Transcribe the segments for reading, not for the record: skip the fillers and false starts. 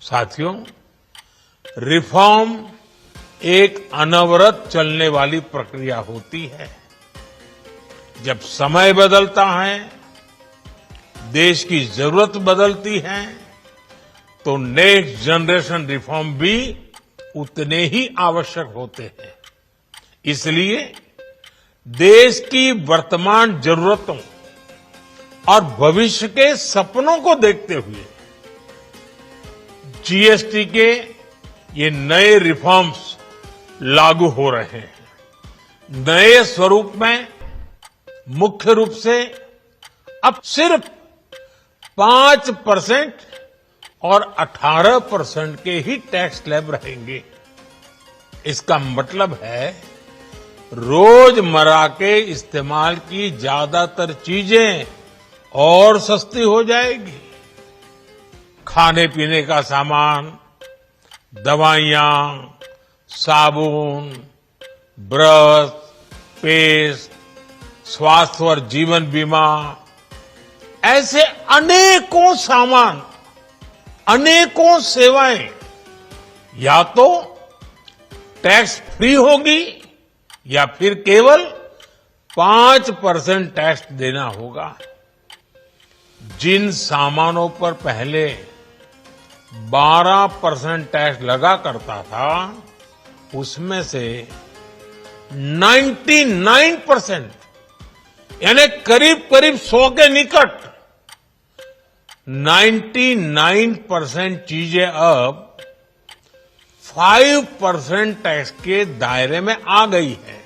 साथियों, रिफॉर्म एक अनवरत चलने वाली प्रक्रिया होती है। जब समय बदलता है, देश की जरूरत बदलती है, तो नेक्स्ट जनरेशन रिफॉर्म भी उतने ही आवश्यक होते हैं। इसलिए देश की वर्तमान जरूरतों और भविष्य के सपनों को देखते हुए जीएसटी के ये नए रिफॉर्म्स लागू हो रहे हैं। नए स्वरूप में मुख्य रूप से अब सिर्फ 5% और 18% के ही टैक्स स्लैब रहेंगे। इसका मतलब है रोजमर्रा के इस्तेमाल की ज्यादातर चीजें और सस्ती हो जाएगी। खाने पीने का सामान, दवाइयां, साबुन, ब्रश, पेस्ट, स्वास्थ्य और जीवन बीमा, ऐसे अनेकों सामान, अनेकों सेवाएं या तो टैक्स फ्री होगी या फिर केवल 5% टैक्स देना होगा। जिन सामानों पर पहले 12% टैक्स लगा करता था, उसमें से 99% यानी करीब करीब 100 के निकट 99% चीजें अब 5% टैक्स के दायरे में आ गई है।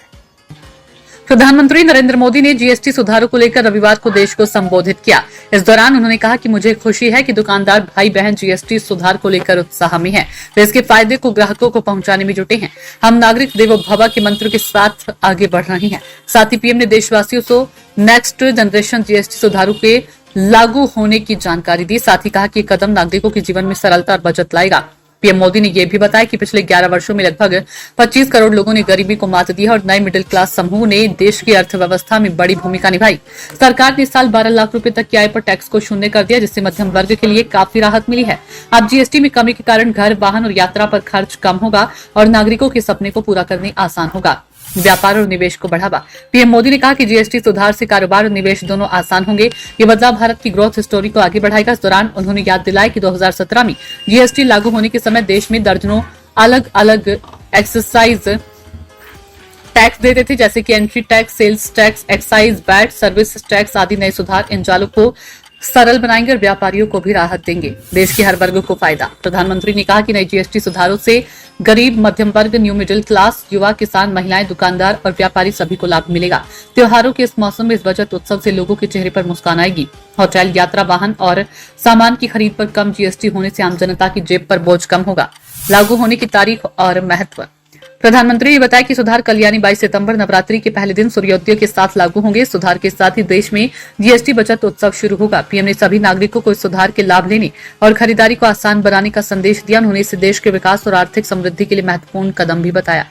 प्रधानमंत्री नरेंद्र मोदी ने जीएसटी सुधारों को लेकर रविवार को देश को संबोधित किया। इस दौरान उन्होंने कहा कि मुझे खुशी है कि दुकानदार भाई बहन जीएसटी सुधार को लेकर उत्साह में हैं। वे इसके फायदे को ग्राहकों को पहुंचाने में जुटे हैं। हम नागरिक देवो भव के मंत्र के साथ आगे बढ़ रहे हैं। साथ ही पीएम ने देशवासियों को नेक्स्ट जनरेशन जीएसटी सुधारों के लागू होने की जानकारी दी। साथ ही कहा कि कदम नागरिकों के जीवन में सरलता और बचत लाएगा। पीएम मोदी ने यह भी बताया कि पिछले 11 वर्षों में लगभग 25 करोड़ लोगों ने गरीबी को मात दी है और नए मिडिल क्लास समूह ने देश की अर्थव्यवस्था में बड़ी भूमिका निभाई। सरकार ने इस साल 12 लाख रुपए तक की आय पर टैक्स को शून्य कर दिया, जिससे मध्यम वर्ग के लिए काफी राहत मिली है। अब जीएसटी में कमी के कारण घर, वाहन और यात्रा पर खर्च कम होगा और नागरिकों के सपने को पूरा करने आसान होगा। व्यापार और निवेश को बढ़ावा। पीएम मोदी ने कहा कि जीएसटी सुधार से कारोबार और निवेश दोनों आसान होंगे। ये बदलाव भारत की ग्रोथ स्टोरी को आगे बढ़ाएगा। इस दौरान उन्होंने याद दिलाया कि 2017 में जीएसटी लागू होने के समय देश में दर्जनों अलग अलग एक्साइज टैक्स देते थे, जैसे कि entry tax, sales tax, excise, VAT, service tax आदि। नए सुधार इन जालों को सरल बनाएंगे और व्यापारियों को भी राहत देंगे। देश के हर वर्ग को फायदा। प्रधानमंत्री ने कहा कि नई जीएसटी सुधारों से गरीब, मध्यम वर्ग, न्यू मिडिल क्लास, युवा, किसान, महिलाएं, दुकानदार और व्यापारी सभी को लाभ मिलेगा। त्योहारों के इस मौसम में इस बचत उत्सव से लोगों के चेहरे पर मुस्कान आएगी। होटल, यात्रा, वाहन और सामान की खरीद पर कम जीएसटी होने से आम जनता की जेब पर बोझ कम होगा। लागू होने की तारीख और महत्व। प्रधानमंत्री ने बताया कि सुधार कल यानी 22 सितंबर नवरात्रि के पहले दिन सूर्योदय के साथ लागू होंगे। सुधार के साथ ही देश में जीएसटी बचत उत्सव शुरू होगा। पीएम ने सभी नागरिकों को इस सुधार के लाभ लेने और खरीदारी को आसान बनाने का संदेश दिया। उन्होंने इसे देश के विकास और आर्थिक समृद्धि के लिए महत्वपूर्ण कदम भी बताया।